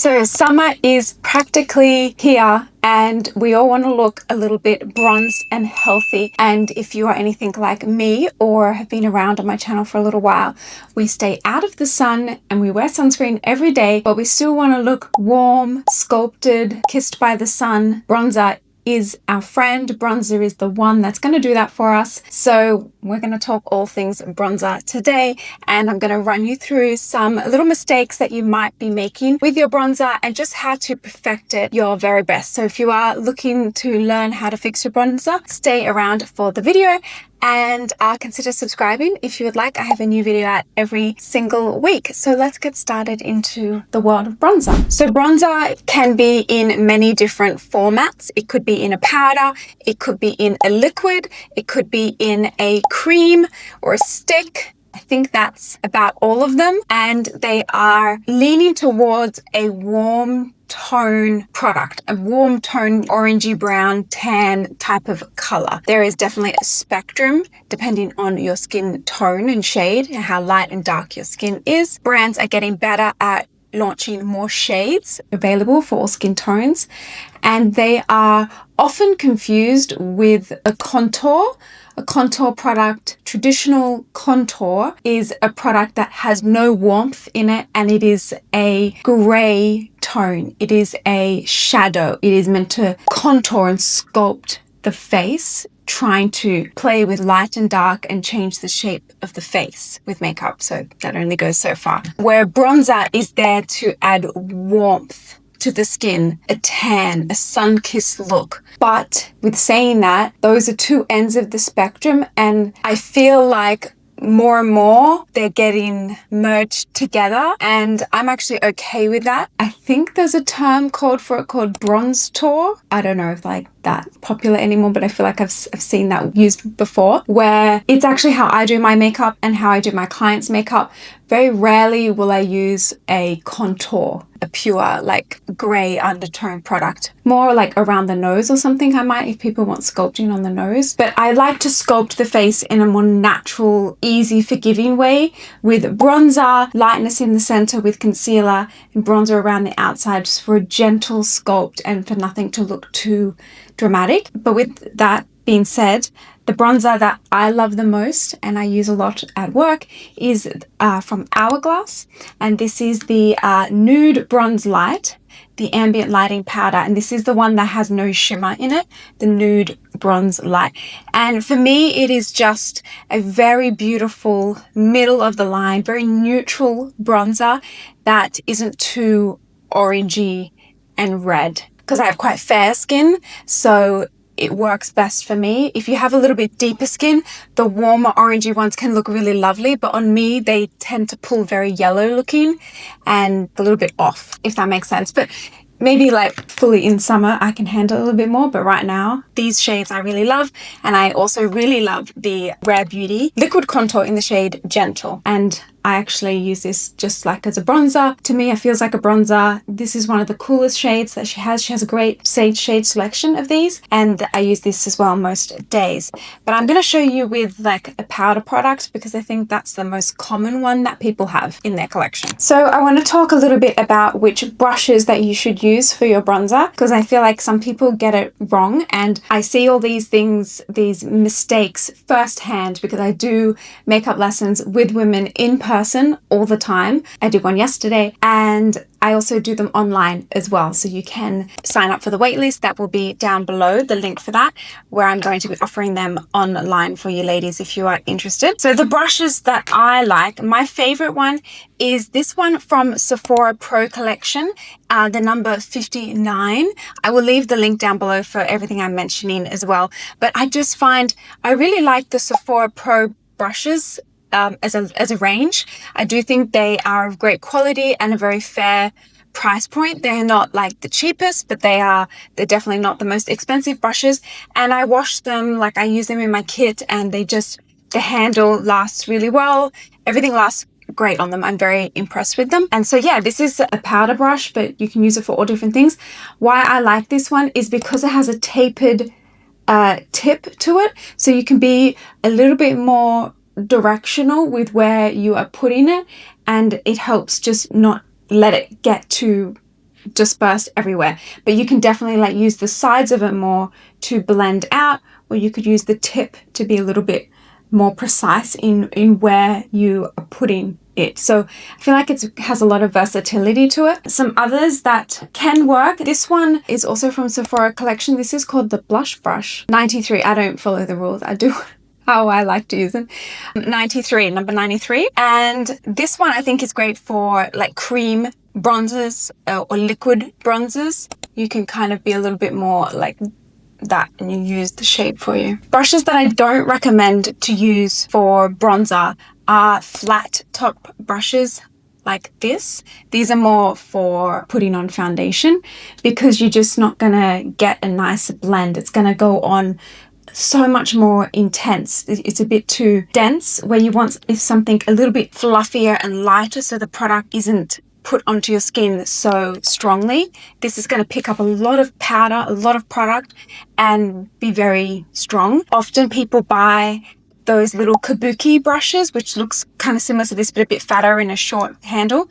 So summer is practically here and we all want to look a little bit bronzed and healthy. And if you are anything like me or have been around on my channel for a little while, we stay out of the sun and we wear sunscreen every day, but we still want to look warm, sculpted, kissed by the sun. Bronzer is our friend. Bronzer is the one that's going to do that for us. So we're going to talk all things bronzer today, and I'm going to run you through some little mistakes that you might be making with your bronzer and just how to perfect it your very best. So if you are looking to learn how to fix your bronzer, stay around for the video and consider subscribing if you would like. I have a new video out every single week. So let's get started into the world of bronzer. So bronzer can be in many different formats. It could be in a powder, it could be in a liquid, it could be in a cream or a stick. I think that's about all of them. And they are leaning towards a warm tone product, a warm tone, orangey brown, tan type of color. There is definitely a spectrum depending on your skin tone and shade and how light and dark your skin is. Brands are getting better at launching more shades available for all skin tones, and they are often confused with a contour. A contour product, traditional contour, is a product that has no warmth in it, and it is a gray tone. It is a shadow. It is meant to contour and sculpt the face, trying to play with light and dark and change the shape of the face with makeup. So that only goes so far. Where bronzer is there to add warmth to the skin, a tan, a sun-kissed look. But with saying that, those are two ends of the spectrum, and I feel like more and more they're getting merged together, and I'm actually okay with that. I think there's a term called bronze tour. I don't know if that's popular anymore, but I feel like I've seen that used before, where it's actually how I do my makeup and how I do my clients' makeup. Very rarely will I use a contour, a pure gray undertone product. More like around the nose or something I might, if people want sculpting on the nose. But I like to sculpt the face in a more natural, easy, forgiving way with bronzer, lightness in the center with concealer, and bronzer around the outside just for a gentle sculpt and for nothing to look too dramatic. But with that being said, the bronzer that I love the most and I use a lot at work is from Hourglass, and this is the Nude Bronze Light, the Ambient Lighting Powder, and this is the one that has no shimmer in it, the Nude Bronze Light. And for me, it is just a very beautiful, middle of the line, very neutral bronzer that isn't too orangey and red, because I have quite fair skin, so it works best for me. If you have a little bit deeper skin, the warmer orangey ones can look really lovely, but on me they tend to pull very yellow looking and a little bit off, if that makes sense. But maybe fully in summer I can handle a little bit more, but right now these shades I really love. And I also really love the Rare Beauty liquid contour in the shade Gentle, and I actually use this just as a bronzer. To me, it feels like a bronzer. This is one of the coolest shades that she has. She has a great shade selection of these, and I use this as well most days. But I'm going to show you with a powder product because I think that's the most common one that people have in their collection. So I want to talk a little bit about which brushes that you should use for your bronzer, because I feel like some people get it wrong, and I see all these things, these mistakes firsthand, because I do makeup lessons with women in person all the time. I did one yesterday, and I also do them online as well. So you can sign up for the waitlist. That will be down below, the link for that, where I'm going to be offering them online for you ladies if you are interested. So the brushes that I like, my favorite one is this one from Sephora Pro Collection, the number 59. I will leave the link down below for everything I'm mentioning as well. But I just find I really like the Sephora Pro brushes as a range. I do think they are of great quality and a very fair price point. They're not the cheapest, but they're definitely not the most expensive brushes. And I wash them, I use them in my kit, and the handle lasts really well. Everything lasts great on them. I'm very impressed with them. And so yeah, this is a powder brush, but you can use it for all different things. Why I like this one is because it has a tapered tip to it, so you can be a little bit more directional with where you are putting it, and it helps just not let it get too dispersed everywhere. But you can definitely like use the sides of it more to blend out, or you could use the tip to be a little bit more precise in where you are putting it. So I feel like it has a lot of versatility to it. Some others that can work. This one is also from Sephora collection. This is called the Blush Brush 93. I don't follow the rules. I do how I like to use them. 93, number 93. And this one I think is great for like cream bronzers or liquid bronzers. You can kind of be a little bit more like that and you use the shade for you. Brushes that I don't recommend to use for bronzer are flat top brushes like this. These are more for putting on foundation because you're just not gonna get a nice blend. It's gonna go on so much more intense. It's a bit too dense where you want something a little bit fluffier and lighter so the product isn't put onto your skin so strongly. This is going to pick up a lot of powder, a lot of product, and be very strong. Often people buy those little kabuki brushes, which looks kind of similar to this, but a bit fatter and a short handle.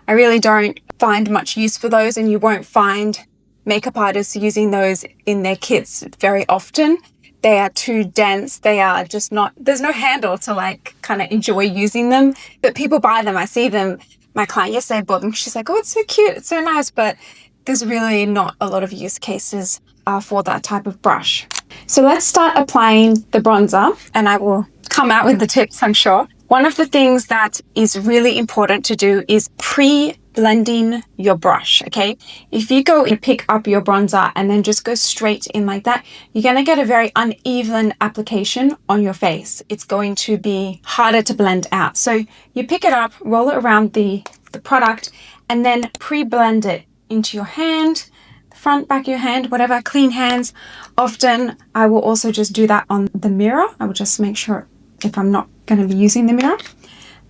I really don't find much use for those, and you won't find makeup artists using those in their kits very often. They are too dense. They are just not, there's no handle to like kind of enjoy using them, but people buy them. I see them. My client yesterday bought them. She's like, oh, it's so cute. It's so nice. But there's really not a lot of use cases for that type of brush. So let's start applying the bronzer and I will come out with the tips, I'm sure. One of the things that is really important to do is pre-blending your brush, okay? If you go and pick up your bronzer and then just go straight in like that, you're gonna get a very uneven application on your face. It's going to be harder to blend out. So you pick it up, roll it around the product, and then pre-blend it into your hand, front, back of your hand, whatever, clean hands. Often I will also just do that on the mirror. I will just make sure if I'm not going to be using the mirror.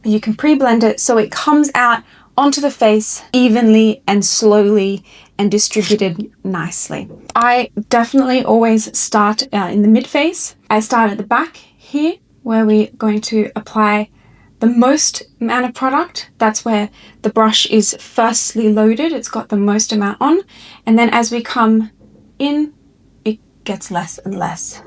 But you can pre-blend it so it comes out onto the face evenly and slowly and distributed nicely. I definitely always start in the mid-face. I start at the back here where we're going to apply the most amount of product. That's where the brush is firstly loaded. It's got the most amount on. And then as we come in, it gets less and less.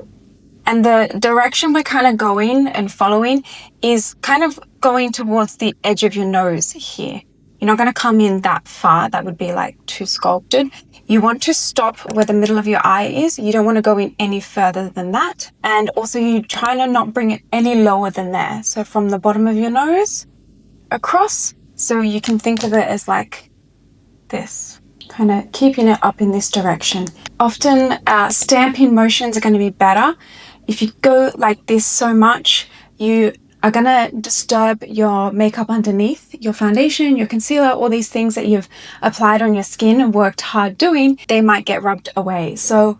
And the direction we're kind of going and following is kind of going towards the edge of your nose here. You're not going to come in that far. That would be like too sculpted. You want to stop where the middle of your eye is. You don't want to go in any further than that. And also you try to not bring it any lower than there. So from the bottom of your nose across. So you can think of it as like this, kind of keeping it up in this direction. Often stamping motions are going to be better. If you go like this so much, you are going to disturb your makeup underneath, your foundation, your concealer, all these things that you've applied on your skin and worked hard doing, they might get rubbed away. So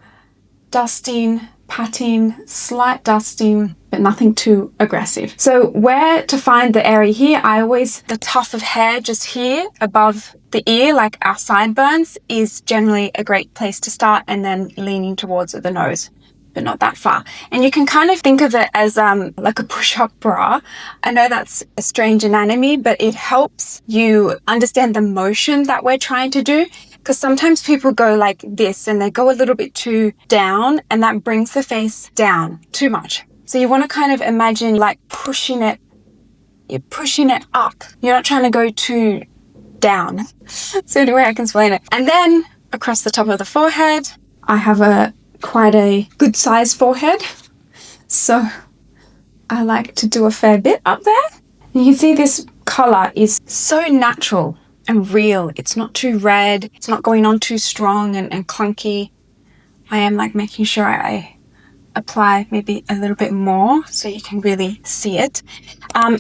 dusting, patting, slight dusting, but nothing too aggressive. So where to find the area here, the tuft of hair just here above the ear, like our sideburns, is generally a great place to start, and then leaning towards the nose, but not that far. And you can kind of think of it as like a push-up bra. I know that's a strange anatomy, but it helps you understand the motion that we're trying to do. Because sometimes people go like this and they go a little bit too down, and that brings the face down too much. So you want to kind of imagine like pushing it, you're pushing it up. You're not trying to go too down. So anyway, I can explain it. And then across the top of the forehead, I have quite a good size forehead, so I like to do a fair bit up there. And you can see this color is so natural and real. It's not too red, it's not going on too strong and clunky. I am like making sure I apply maybe a little bit more so you can really see it.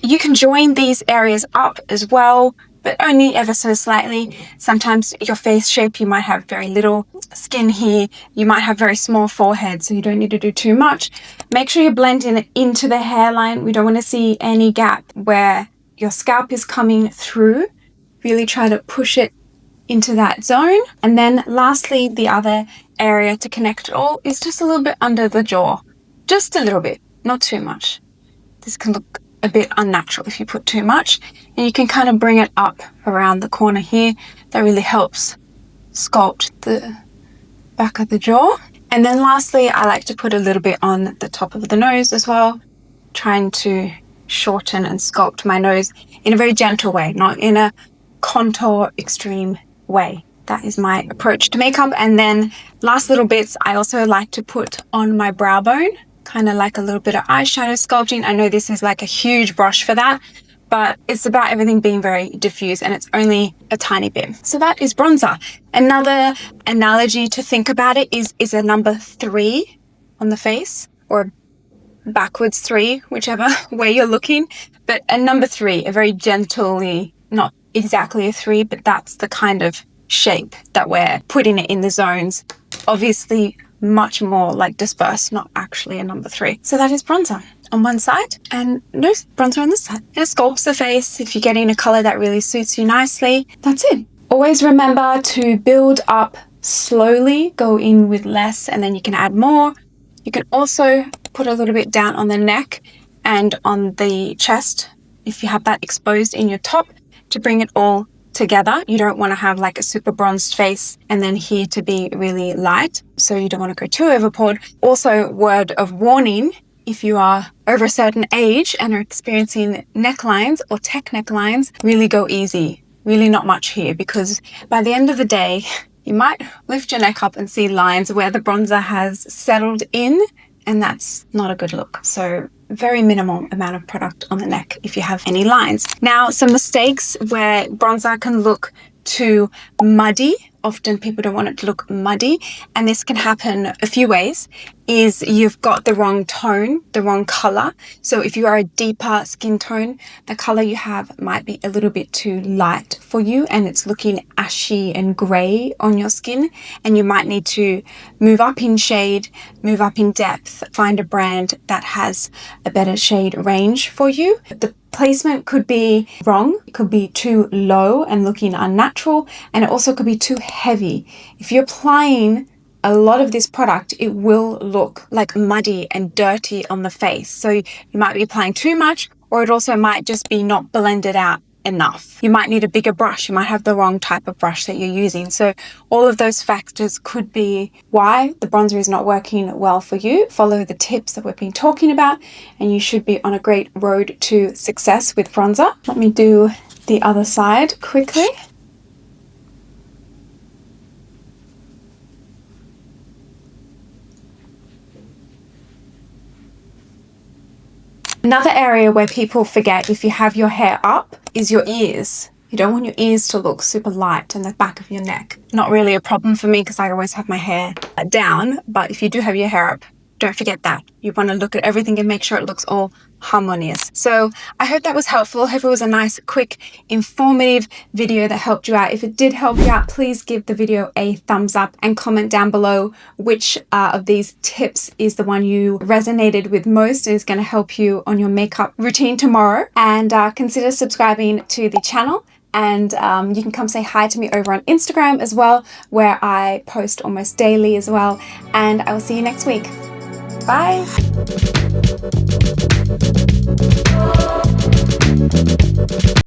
You can join these areas up as well, but only ever so slightly. Sometimes your face shape, you might have very little skin here. You might have very small forehead, so you don't need to do too much. Make sure you're blending it into the hairline. We don't want to see any gap where your scalp is coming through. Really try to push it into that zone. And then lastly, the other area to connect it all is just a little bit under the jaw. Just a little bit, not too much. This can look a bit unnatural if you put too much, and you can kind of bring it up around the corner here. That really helps sculpt the back of the jaw. And then lastly, I like to put a little bit on the top of the nose as well, trying to shorten and sculpt my nose in a very gentle way, not in a contour extreme way. That is my approach to makeup. And then last little bits, I also like to put on my brow bone, kind of like a little bit of eyeshadow sculpting. I know this is like a huge brush for that, but it's about everything being very diffuse and it's only a tiny bit. So that is bronzer. Another analogy to think about it is a number 3 on the face, or backwards 3, whichever way you're looking. But a number 3, a very gently, not exactly a 3, but that's the kind of shape that we're putting it in the zones. Obviously much more like dispersed, not actually a number 3. So that is bronzer on one side and no bronzer on this side. And it sculpts the face. If you're getting a color that really suits you nicely, that's it. Always remember to build up slowly, go in with less and then you can add more. You can also put a little bit down on the neck and on the chest if you have that exposed in your top to bring it all together. You don't want to have like a super bronzed face and then here to be really light. So you don't want to go too overpoured. Also, word of warning, if you are over a certain age and are experiencing necklines or tech necklines, really go easy. Really not much here, because by the end of the day, you might lift your neck up and see lines where the bronzer has settled in, and that's not a good look. So very minimal amount of product on the neck if you have any lines. Now, some mistakes where bronzer can look too muddy. Often people don't want it to look muddy, and this can happen a few ways. Is you've got the wrong tone, the wrong color. So if you are a deeper skin tone, the color you have might be a little bit too light for you and it's looking ashy and gray on your skin, and you might need to move up in shade, move up in depth, find a brand that has a better shade range for you. The placement could be wrong. It could be too low and looking unnatural, and it also could be too heavy. If you're applying a lot of this product, it will look like muddy and dirty on the face. So you might be applying too much, or it also might just be not blended out enough. You might need a bigger brush. You might have the wrong type of brush that you're using. So all of those factors could be why the bronzer is not working well for you. Follow the tips that we've been talking about and you should be on a great road to success with bronzer. Let me do the other side quickly. Another area where people forget if you have your hair up is your ears. You don't want your ears to look super light and the back of your neck. Not really a problem for me because I always have my hair down, but if you do have your hair up, don't forget that. You want to look at everything and make sure it looks all harmonious. So I hope that was helpful. I hope it was a nice, quick, informative video that helped you out. If it did help you out, please give the video a thumbs up and comment down below which of these tips is the one you resonated with most and is going to help you on your makeup routine tomorrow. And consider subscribing to the channel. And you can come say hi to me over on Instagram as well, where I post almost daily as well. And I will see you next week. Bye.